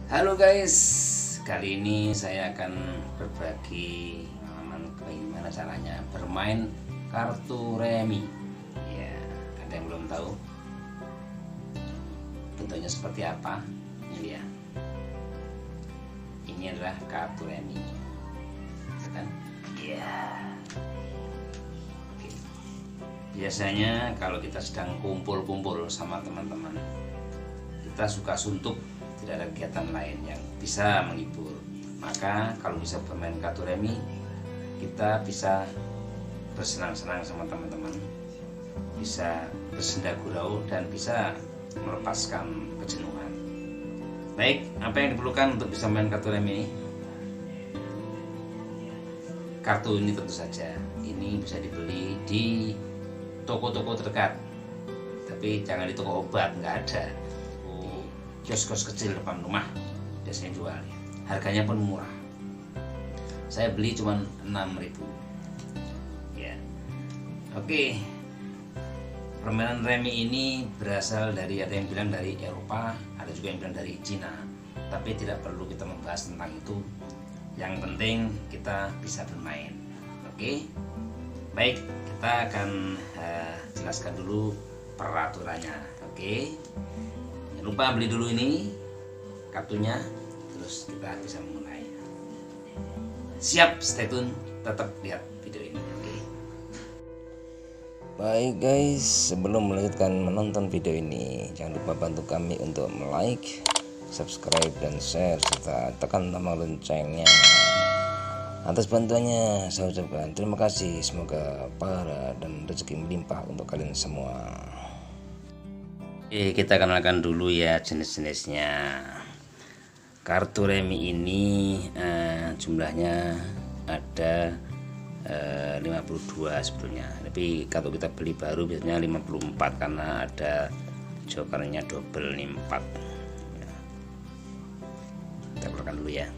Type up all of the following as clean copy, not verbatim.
Halo guys, kali ini saya akan berbagi pengalaman bagaimana caranya bermain kartu remi. Ya, ada yang belum tahu bentuknya seperti apa? Ini ya. Ini adalah kartu remi, kan? Ya. Oke. Biasanya kalau kita sedang kumpul-kumpul sama teman-teman, kita suka suntuk, tidak ada kegiatan lain yang bisa menghibur. Maka kalau bisa bermain kartu remi, kita bisa bersenang-senang sama teman-teman, bisa bersenda gurau dan bisa melepaskan kejenuhan. Baik, apa yang diperlukan untuk bisa main kartu remi ini? Kartu ini tentu saja ini bisa dibeli di toko-toko terdekat, tapi jangan di toko obat, nggak ada. Kios-kios kecil depan rumah biasanya jual ya. Harganya pun murah. Saya beli cuma 6.000 ya. Oke. Permainan remi ini berasal dari, ada yang bilang dari Eropa, ada juga yang bilang dari Cina. Tapi tidak perlu kita membahas tentang itu. Yang penting kita bisa bermain. Oke. Baik, kita akan jelaskan dulu peraturannya. Oke. Jangan lupa beli dulu ini kartunya, terus kita bisa memulai. Siap, stay tune, tetap lihat video ini. Oke. Baik guys, sebelum melanjutkan menonton video ini, jangan lupa bantu kami untuk like, subscribe, dan share, serta tekan tombol loncengnya. Atas bantuannya saya ucapkan terima kasih. Semoga pahala dan rezeki melimpah untuk kalian semua. Oke, kita kenalkan dulu ya jenis-jenisnya. Kartu remi ini jumlahnya ada 52 sebetulnya, tapi kalau kita beli baru biasanya 54 karena ada jokernya double nih 4 ya. Kita keluarkan dulu ya.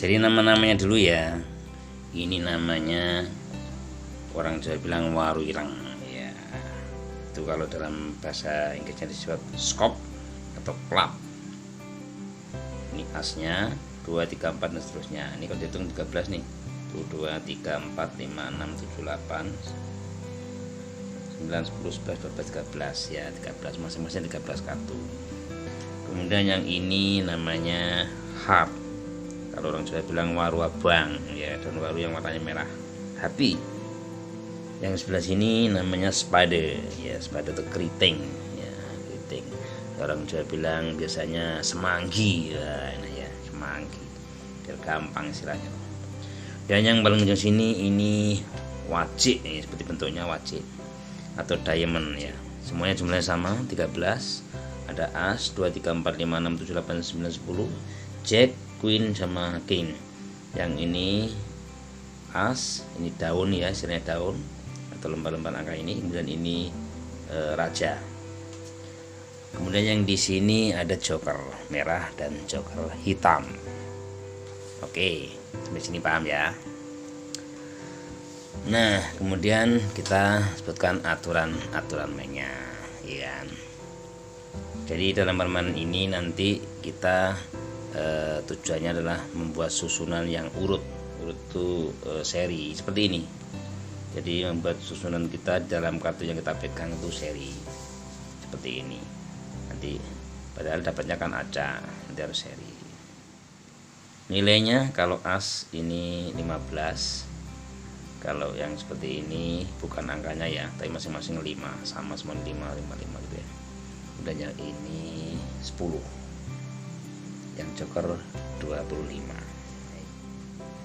Jadi nama-namanya dulu ya. Ini namanya, orang Jawa bilang waru ireng ya. Itu kalau dalam bahasa Inggrisnya disebut skop atau club. Ini asnya 2, 3, 4 dan seterusnya. Ini kalau dihitung 13 nih. 1, 2, 3, 4, 5, 6, 7, 8, 9, 10, 11, 12, 13 ya, 13 masing-masing 13 kartu. Kemudian yang ini namanya harp. Kalau orang Jawa bilang waru abang ya, dan waru yang warnanya merah. Hati. Yang sebelah sini namanya spade ya, spade itu keriting ya, keriting. Orang Jawa bilang biasanya semanggi ya, ini ya, semanggi biar gampang istilahnya. Dan yang paling ujung sini ini wajik ya, seperti bentuknya wajik atau diamond ya. Semuanya jumlahnya sama 13. Ada as 2, 3, 4, 5, 6, 7, 8, 9, 10, jack, queen sama king. Yang ini as, ini daun ya, istilahnya daun atau lembar-lembar angka ini. Kemudian ini raja. Kemudian yang di sini ada joker merah dan joker hitam. Oke, sampai sini paham ya. Nah, kemudian kita sebutkan aturan mainnya, ya kan? Jadi dalam permainan ini nanti kita tujuannya adalah membuat susunan yang urut itu seri seperti ini. Jadi membuat susunan kita dalam kartu yang kita pegang itu seri seperti ini. Nanti padahal dapatnya kan acak, nanti harus seri. Nilainya kalau as ini 15. Kalau yang seperti ini bukan angkanya ya, tapi masing-masing 5, sama semua 5 gitu ya. Dan yang ini 10. Yang joker 25.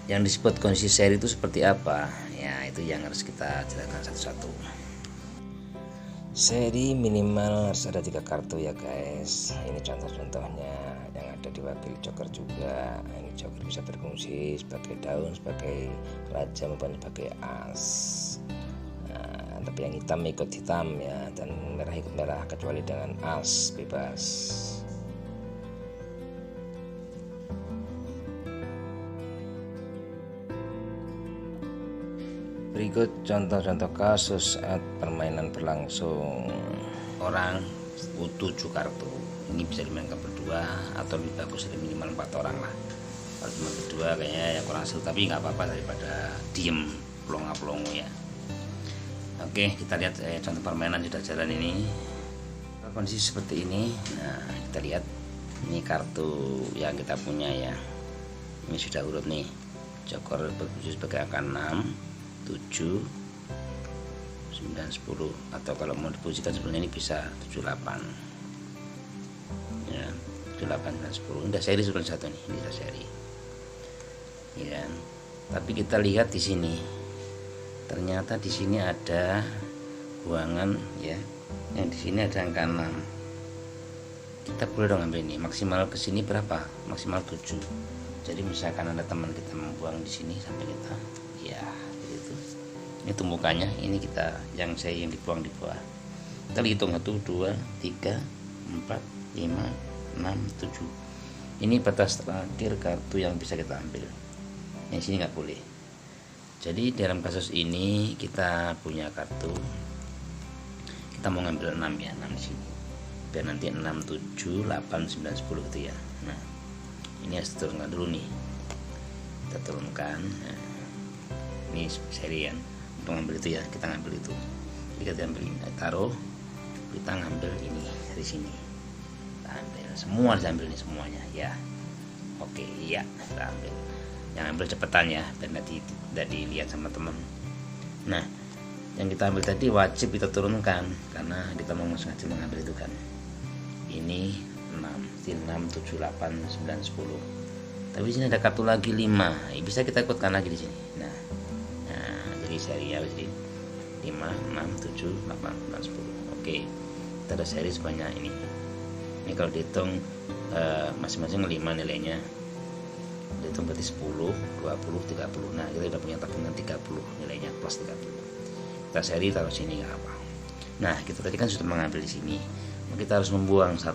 Yang disebut kondisi seri itu seperti apa? Ya, itu yang harus kita jelaskan satu-satu. Seri minimal harus ada 3 kartu ya guys. Ini contoh-contohnya yang ada diwakili joker juga. Ini joker bisa berfungsi sebagai daun, sebagai raja maupun sebagai as. Nah, tapi yang hitam ikut hitam ya, dan merah ikut merah, kecuali dengan as bebas. Berikut contoh-contoh kasus saat permainan berlangsung. Orang 7 kartu. Ini bisa dimainkan berdua atau lebih bagus dari minimal 4 orang lah. Kalau cuma berdua kayaknya ya kurang seru, tapi nggak apa-apa daripada diem pelongo-pelongo ya. Oke, kita lihat contoh permainan sudah jalan ini. Kondisi seperti ini. Nah, kita lihat ini kartu yang kita punya ya. Ini sudah urut nih. Joker berfungsi sebagai angka 6, 7, 9, 10, atau kalau mau diposisikan sebenarnya ini bisa 78 ya, 78, 9, 10. Ini udah seri sudah satu nih, ini udah seri ya. Tapi kita lihat di sini, ternyata di sini ada buangan ya, yang di sini ada angka 6. Kita boleh dong ambil ini, maksimal ke sini berapa? Maksimal 7. Jadi misalkan ada teman kita membuang di sini sampai kita ya gitu. Ini tumpukannya, ini kita yang dibuang di bawah. Kita hitung 1, 2, 3, 4, 5, 6, 7. Ini batas terakhir kartu yang bisa kita ambil. Yang sini nggak boleh. Jadi dalam kasus ini kita punya kartu, kita mau ngambil 6 ya, 6 di sini. Biar nanti 6, 7, 8, 9, 10 gitu ya. Nah, ini harus turunkan dulu nih. Kita turunkan. Nah, ini seri kan. Untuk ngambil itu ya, kita ngambil itu. Jadi kita ambil ini, taruh. Kita ngambil ini dari sini. Kita ambil semua, diambil ini semuanya ya. Oke, iya, kita ambil. Yang ambil cepetan ya, biar tidak dilihat sama teman. Nah, yang kita ambil tadi wajib kita turunkan karena kita mau sengaja mengambil itu kan. Ini 6, 7, 8, 9, 10. Tapi di sini ada kartu lagi 5. Bisa kita ikutkan lagi di sini. Nah, jadi seri ya, jadi 5, 6, 7, 8, 9, 10. Oke. Kita ada seri sebanyak ini. Ini kalau dihitung masing-masing 5 nilainya. Dihitung berarti 10, 20, 30. Nah, kita udah punya tabungan 30 nilainya plus 30. Kita seri taruh sini nggak apa. Nah, kita tadi kan sudah mengambil di sini. Kita harus membuang 1.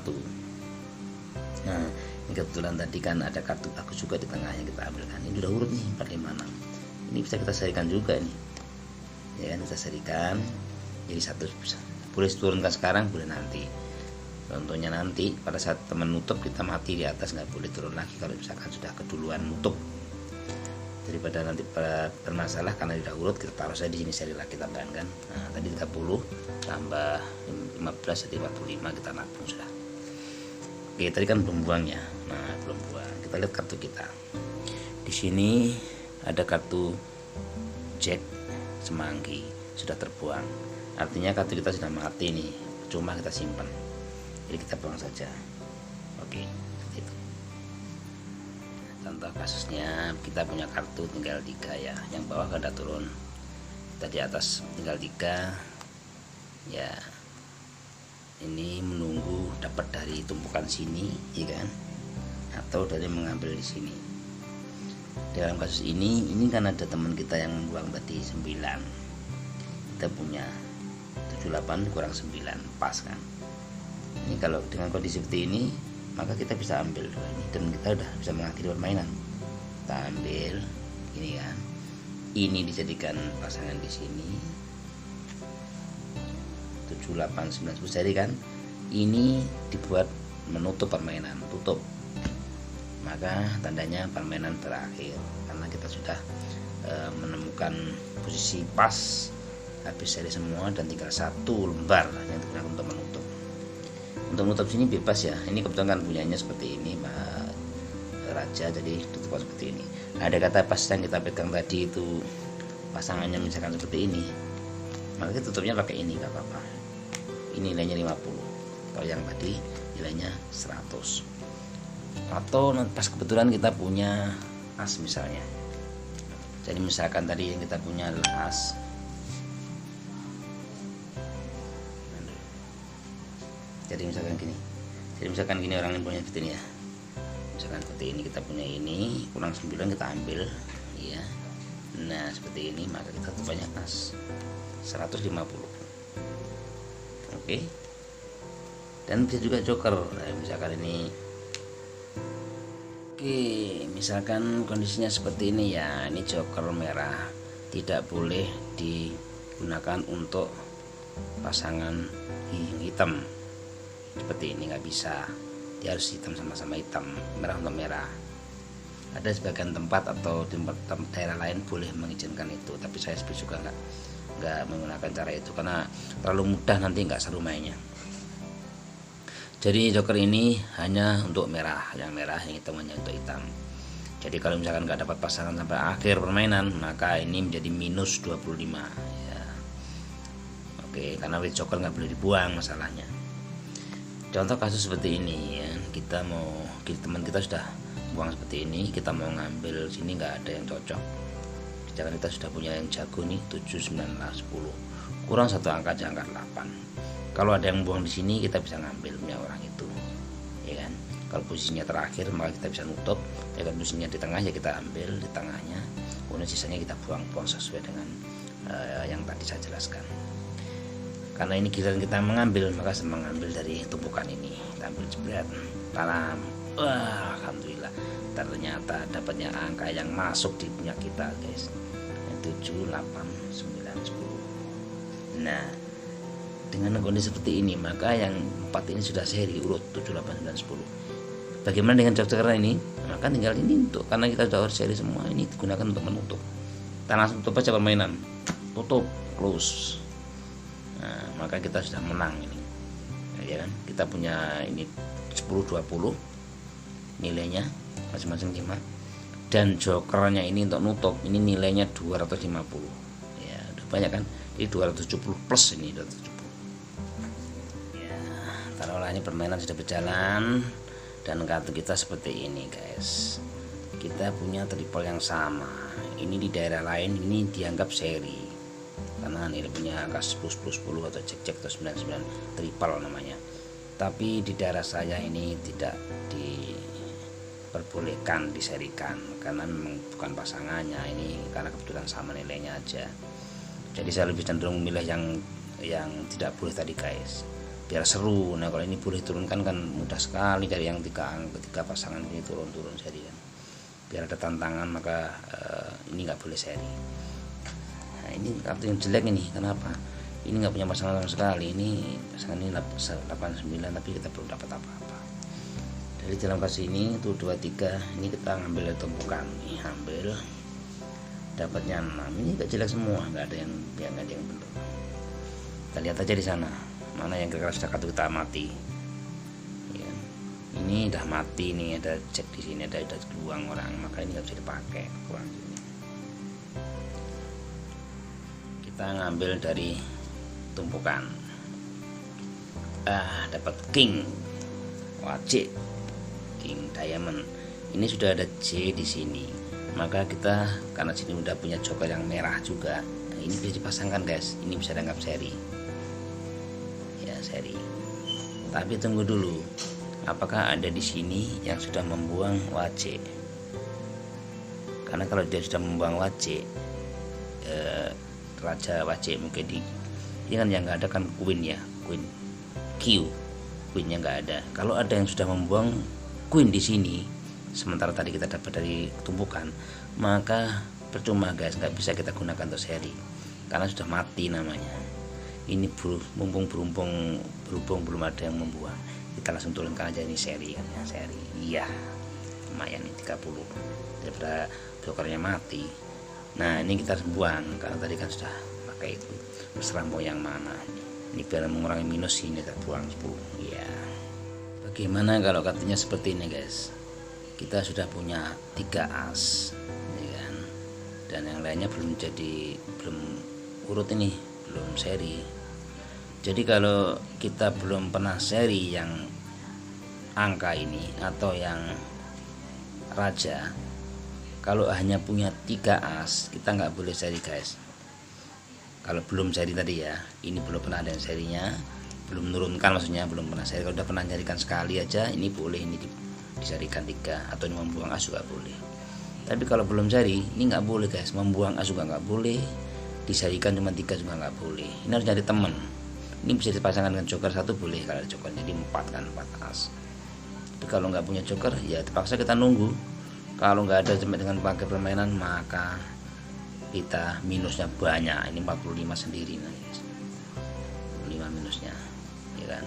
Nah, ini kebetulan tadi kan ada kartu bagus juga di tengah yang kita ambil kan. Ini udah urut nih 4, 5, 6. Ini bisa kita serikan juga nih. Ya kan, kita serikan jadi 1. Boleh turunkan sekarang, boleh nanti. Contohnya nanti pada saat teman nutup kita mati di atas, nggak boleh turun lagi kalau misalkan sudah keduluan nutup. Daripada nanti bermasalah karena sudah urut, kita taruh saja di sini seri lagi tambahkan. Nah, tadi 30 tambah 15 jadi 45, kita nabung sudah. Oke, tadi kan belum buang ya. Nah, belum buang. Kita lihat kartu kita. Di sini ada kartu Jack Semanggi sudah terbuang. Artinya kartu kita sudah mati nih. Cuma kita simpan. Jadi kita buang saja. Oke, seperti itu. Contoh kasusnya kita punya kartu tinggal 3 ya. Yang bawah kada turun. Kita di atas tinggal 3. Ya. Ini menunggu dapat dari tumpukan sini, ya kan? Atau dari mengambil di sini. Dalam kasus ini kan ada teman kita yang membuang tadi 9. Kita punya 78 kurang 9, pas kan? Ini kalau dengan kondisi seperti ini, maka kita bisa ambil 2 ini dan kita udah bisa mengakhiri permainan. Kita ambil ini kan. Ini dijadikan pasangan di sini. 7, 8, 9, 10 seri kan. Ini dibuat menutup permainan, tutup. Maka tandanya permainan berakhir karena kita sudah menemukan posisi pas, habis seri semua dan tinggal 1 lembar yang digunakan untuk menutup. Untuk menutup sini bebas ya. Ini kebetulan kan punyanya seperti ini Pak Raja, jadi tutup seperti ini. Ada kata pas yang kita pegang tadi itu pasangannya misalkan seperti ini, maka kita tutupnya pakai ini nggak apa-apa. Ini nilainya 50. Kalau yang tadi nilainya 100. Atau pas kebetulan kita punya as misalnya. Jadi misalkan tadi yang kita punya adalah as. Jadi misalkan gini orang yang punya seperti ini ya. Misalkan seperti ini kita punya ini kurang 9 kita ambil ya. Nah, seperti ini maka kita tutup banyak as 150. Oke. Dan bisa juga joker. Nah, misalkan ini. Oke, misalkan kondisinya seperti ini ya. Ini joker merah. Tidak boleh digunakan untuk pasangan hitam. seperti ini, nggak bisa, dia harus hitam sama-sama hitam, merah untuk merah. Ada sebagian tempat atau di daerah lain boleh mengizinkan itu, tapi saya juga nggak menggunakan cara itu karena terlalu mudah, nanti nggak seru mainnya. Jadi joker ini hanya untuk merah, yang merah, yang hitam hanya untuk hitam. Jadi kalau misalkan nggak dapat pasangan sampai akhir permainan, maka ini menjadi minus 25 ya. Oke, karena red joker nggak boleh dibuang masalahnya. Contoh kasus seperti ini ya, teman kita sudah buang seperti ini, kita mau ngambil sini nggak ada yang cocok. Jangan kita sudah punya yang jago nih 7, 9, 10, kurang satu angka aja, angka 8. Kalau ada yang buang di sini kita bisa ngambil punya orang itu, ya kan. Kalau posisinya terakhir maka kita bisa nutup, ya kan, posisinya di tengah ya kita ambil di tengahnya, kemudian sisanya kita buang-buang sesuai dengan yang tadi saya jelaskan. Karena ini giliran kita mengambil, maka saya mengambil dari tumpukan ini, kita ambil jebret, tanam. Wah, alhamdulillah ternyata dapatnya angka yang masuk di punya kita guys, 7, 8, 9, 10. Nah, dengan kondisi seperti ini maka yang 4 ini sudah seri urut 7, 8, 9, 10. Bagaimana dengan joker ini? Maka tinggal ini untuk, karena kita sudah seri semua, ini digunakan untuk menutup. Kita langsung tutup aja permainan, tutup, close. Nah, maka kita sudah menang ini, ya kan. Kita punya ini 10, 20 nilainya masing-masing 5, dan jokernya ini untuk nutup ini nilainya 250 ya, udah banyak kan, ini 270 plus, ini 270 ya. Taruhlah ini permainan sudah berjalan dan kartu kita seperti ini guys, kita punya triple yang sama. Ini di daerah lain ini dianggap seri karena ini punya angka 10, 10, 10 atau cek-cek atau 99, triple namanya. Tapi di daerah saya ini tidak diperbolehkan diserikan karena memang bukan pasangannya, ini karena kebetulan sama nilainya aja. Jadi saya lebih cenderung memilih yang tidak boleh tadi guys, biar seru. Nah kalau ini boleh turunkan kan mudah sekali dari yang tiga pasangan ini turun seri kan, biar ada tantangan. Maka ini nggak boleh seri. Nah ini kartu yang jelek ini, kenapa? Ini nggak punya pasangan sama sekali. Ini pasangan ini 89 tapi kita belum dapat apa-apa. Dari dalam kasus ini tuh 2, 3 ini kita ngambil tumpukan, ini ambil dapatnya 6. Ini nggak jelek semua, nggak ada yang belum. Kita lihat aja di sana mana yang kira-kira sudah kartu kita mati ya. Ini udah mati nih, ada cek di sini, ada buang orang, maka ini nggak bisa dipakai, kurang ini. Kita ngambil dari tumpukan, dapat king wajib, king diamond. Ini sudah ada J di sini, maka kita karena sini udah punya joker yang merah juga, nah ini bisa dipasangkan guys, ini bisa dianggap seri ya, seri. Tapi tunggu dulu, apakah ada di sini yang sudah membuang wajib? Karena kalau dia sudah membuang wajib, raja wajib mungkin ini kan yang nggak ada kan queen ya, queen Q, queennya nggak ada. Kalau ada yang sudah membuang queen di sini, sementara tadi kita dapat dari tumpukan, maka percuma guys, nggak bisa kita gunakan untuk seri karena sudah mati namanya. Ini berhubung belum ada yang membuang, kita langsung turunkan aja ini seri kan ya, seri. Iya, lumayan nih 30 daripada jokernya mati. Nah ini kita harus buang karena tadi kan sudah pakai itu, terserah mau yang mana. Ini biar mengurangi minus, ini kita buang 10 ya. Bagaimana kalau kartunya seperti ini guys, kita sudah punya 3 as ya kan? Dan yang lainnya belum urut ini, belum seri. Jadi kalau kita belum pernah seri yang angka ini atau yang raja, kalau hanya punya 3 as kita nggak boleh seri guys. Kalau belum seri tadi ya, ini belum pernah ada yang serinya, belum menurunkan, maksudnya belum pernah seri. Kalau udah pernah jadikan sekali aja, ini boleh, ini diserikan 3, atau ini membuang as juga boleh. Tapi kalau belum seri, ini nggak boleh guys, membuang as juga nggak boleh, diserikan cuma 3 juga nggak boleh. Ini harus nyari teman. Ini bisa dipasangkan dengan joker 1 boleh, kalau ada joker jadi 4 kan, 4 as. Tapi kalau nggak punya joker ya terpaksa kita nunggu. Kalau nggak ada sampai dengan pakai permainan, maka kita minusnya banyak. Ini 45 sendiri nih guys, 45 minusnya ya kan.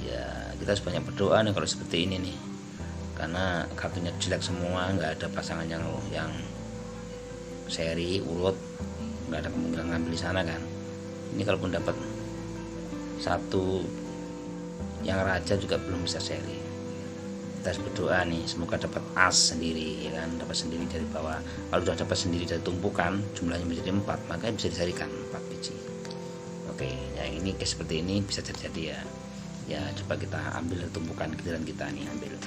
Ya kita harus banyak berdoa nih kalau seperti ini nih, karena kartunya jelek semua, nggak ada pasangan yang seri urut, nggak ada kemungkinan ngambil di sana kan. Ini kalaupun dapat satu yang raja juga belum bisa seri. Kita harus berdoa nih, semoga dapat as sendiri, ya kan, dapat sendiri dari bawah. Kalau sudah dapat sendiri dari tumpukan, jumlahnya menjadi 4, maka bisa diserikan 4 biji. Oke, yang ini kayak seperti ini bisa terjadi ya. Ya coba kita ambil tumpukan giliran kita nih, ambil.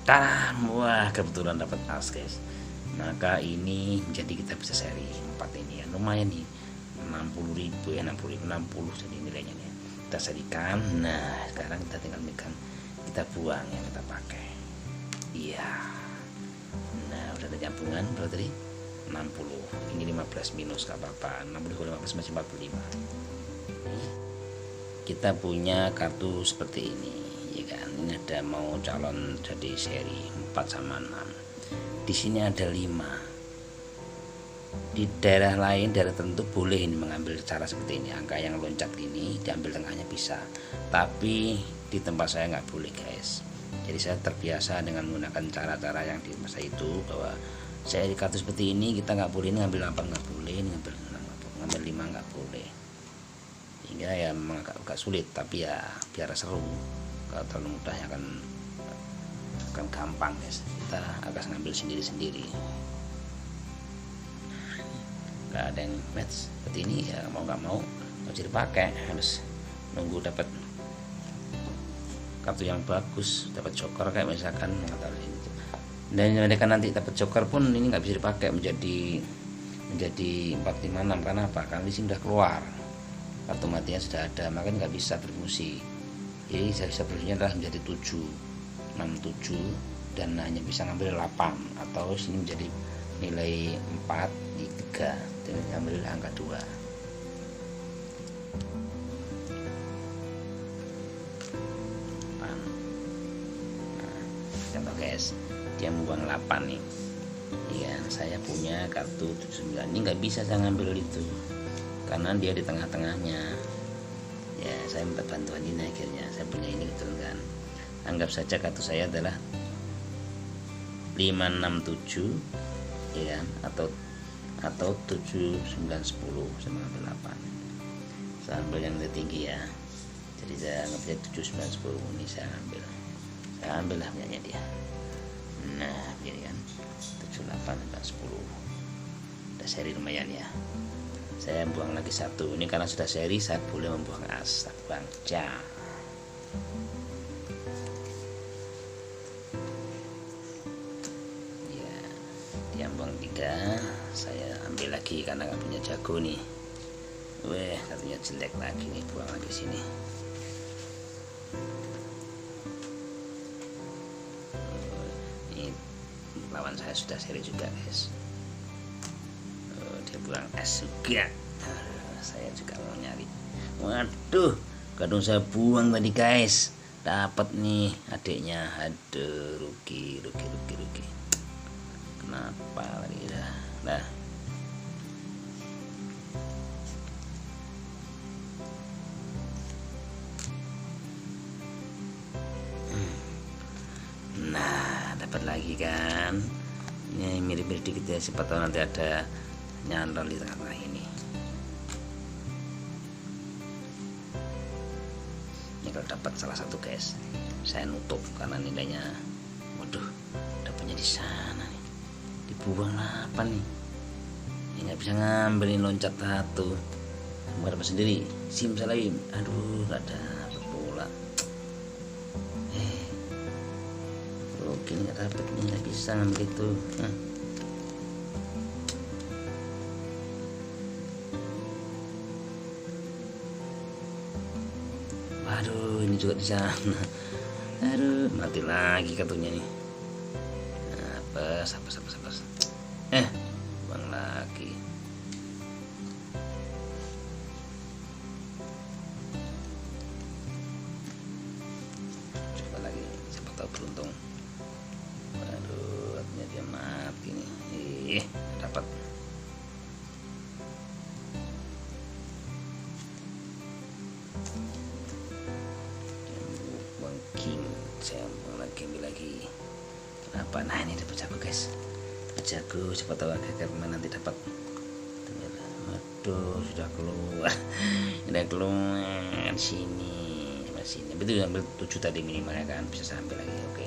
Taram, wah kebetulan dapat as guys. Maka ini menjadi kita bisa seri 4 ini ya, lumayan nih, 60.000 ya, 60 jadi nilainya nih. Kita serikan. Nah sekarang kita tinggal megang, kita buang yang kita pakai. Iya. Nah udah ada nyambungan berarti 60. Ini 15 minus gak apa-apa. 60 15 masih 45. Kita punya kartu seperti ini, ya kan. Ini ada mau calon jadi seri 4 sama 6. Di sini ada 5. Di daerah lain, daerah tertentu boleh ini mengambil cara seperti ini, angka yang loncat ini diambil tengahnya bisa, tapi di tempat saya nggak boleh guys. Jadi saya terbiasa dengan menggunakan cara-cara yang di masa itu, bahwa saya di kartu seperti ini kita nggak boleh, ini ngambil 8 nggak boleh, ini ngambil 6 nggak boleh, ngambil 5 nggak boleh. Hingga ya memang agak sulit, tapi ya biar seru. Kalau terlalu mudah ya akan gampang guys, kita agak ngambil sendiri-sendiri. Nggak ada yang match seperti ini ya, mau nggak mau harus dipakai, harus nunggu dapat kartu yang bagus, dapat joker kayak misalkan dan mereka nanti dapat joker pun ini nggak bisa dipakai menjadi 456. Karena apa? Karena di sini sudah keluar kartu matinya sudah ada, makanya nggak bisa berfungsi. Jadi saya bisa berfungsinya adalah menjadi 7 dan hanya bisa ngambil 8, atau sini menjadi nilai 4 di 3 dengan ambil angka 2. Nah, contoh guys, dia membuang 8 nih. Iya, saya punya kartu 79. Ini nggak bisa saya ngambil itu karena dia di tengah-tengahnya. Ya, saya minta bantuan ini akhirnya. Saya punya ini gitu kan. Anggap saja kartu saya adalah 567, ya kan? Atau 7 9 10. Saya mengambil 8. Saya ambil yang lebih tinggi ya. Jadi saya anggapnya 7 9 10 ini saya ambil lah punyanya dia. Nah, begini kan. 7 8 9 10. Udah seri lumayan ya. Saya buang lagi 1. Ini karena sudah seri saya boleh membuang as. Tak buang ja. Ya, dia buang 3. Saya ambil lagi karena nggak punya jago nih. Weh, katanya jelek lagi nih, buang lagi sini. Ini lawan saya sudah seri juga guys. Dia buang es juga. Saya juga mau nyari. Waduh, kadang saya buang tadi guys. Dapat nih adiknya. Aduh, rugi. Kenapa lagi dah? Nah. Nah, dapat lagi kan. Ini mirip-mirip dikit ya, siapa tahu nanti ada nyantol di tengah-tengah ini. Ini kalau dapat salah satu guys, saya nutup karena nilainya, waduh, dapatnya di sana nih, dibuang 8 nih. Ini nggak bisa ngambil, ini loncat 1, mau dapat sendiri, simsalabim, aduh nggak dapat pula. Oke, nggak dapat, ini nggak bisa ngambil itu. Aduh, ini juga di sana. Aduh, mati lagi kartunya nih. Apes. Buang lagi. Coba lagi, siapa tahu beruntung. Aduh, artinya dia mati nih. Dapat. saya ambil lagi. Kenapa? Nah ini dapat jago guys, jago, cepat tahu agar nanti dapat. Aduh, sudah keluar. Sudah keluar sini, sini. Betul, ambil 7 tadi minimal ya kan, bisa saya ambil lagi. Oke.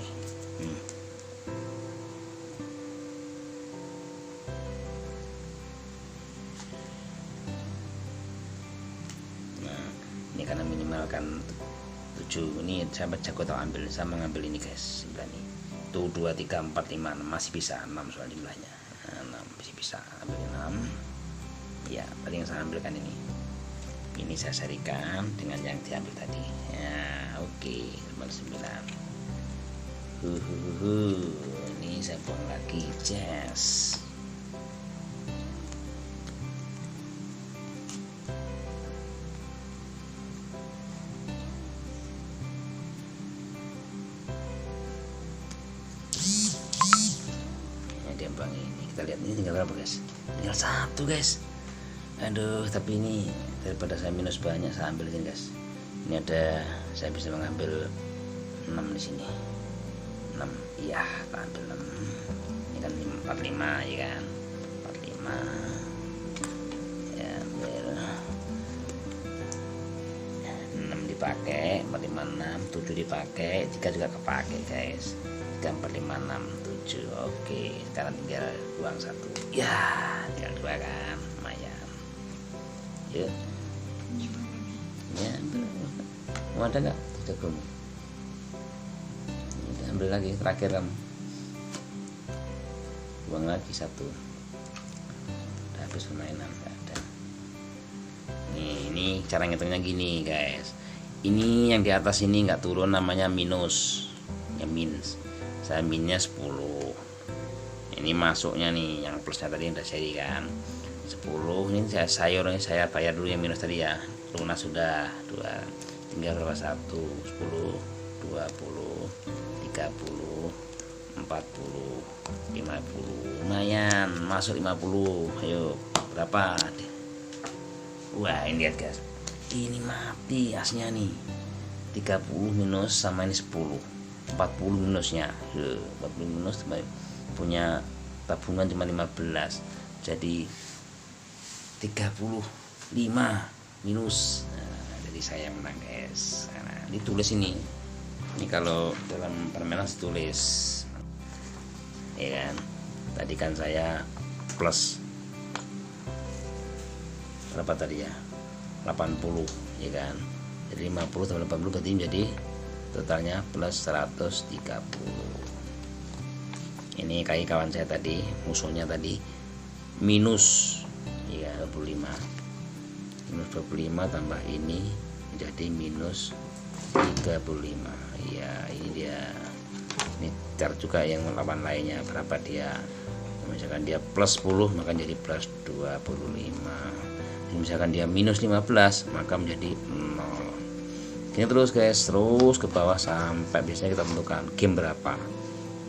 Nah, ini karena minimal kan 7. Ini sahabat jago tahu ambil, saya mengambil ini guys, 9 nih. Tuh 2, 3, 4, 5, 6. Masih bisa 6 soal jumlahnya. Nah, 6 masih bisa ambil 6. Ya, tadi yang saya ambilkan ini saya sarikan dengan yang diambil tadi ya. Oke, 9. Ini saya buang lagi, yes. Dia buang ini, kita lihat ini tinggal berapa guys, tinggal 1 guys. Aduh, tapi ini daripada saya minus banyak, saya ambil ini guys. Ini ada, saya bisa mengambil 6 di sini. 6, iya, kita ambil 6. Ini kan 45 ya kan, 45. Ya, ambil 6 dipakai, 45, 6, 7 dipakai, 3 juga kepakai guys. 3, 4, 5, 6, 7. Oke, sekarang tinggal buang 1. Ya, tinggal 2 kan, lumayan. Ya, mau ada nggak jagomu? Ambil lagi, terakhir kamu buang lagi 1. Udah habis permainan, nggak ada. Ini cara ngitungnya gini guys. Ini yang di atas ini nggak turun, namanya minus, ya minus. Saya minusnya 10. Ini masuknya nih, yang plusnya tadi udah seri kan. 10 ini sayurnya saya bayar dulu yang minus tadi ya, lunas sudah 2, tinggal berapa? 1, 10, 20, 30, 40, 50, lumayan masuk 50. Ayo berapa? Wah, ini lihat guys, ini mati asnya nih. 30 minus sama ini 10, 40 minusnya. 40 minus punya tabungan cuma 15, jadi 35 minus. Nah, jadi saya menang guys. Nah, ditulis ini kalau dalam permainan ditulis ya kan. Tadi kan saya plus berapa tadi ya, 80 ya kan. Jadi 50 tambah 80 berarti menjadi totalnya plus 130. Ini kayak kawan saya tadi, musuhnya tadi minus ya 25. Minus 25 tambah ini jadi minus 35. Ya, ini dia. Ini cari juga yang lawan lainnya berapa dia. Misalkan dia plus 10 maka jadi plus 25. Misalkan dia minus 15 maka menjadi 0. Ini terus guys, terus ke bawah sampai biasanya kita tentukan game berapa.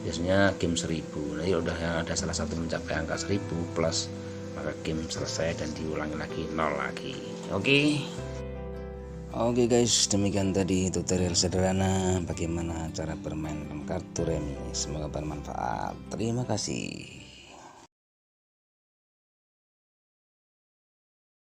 Biasanya game 1000. Nah, udah yang ada salah satu mencapai angka 1000 plus, maka game selesai dan diulangi lagi 0 lagi. Oke guys, demikian tadi tutorial sederhana bagaimana cara bermain dalam kartu remi. Semoga bermanfaat. Terima kasih.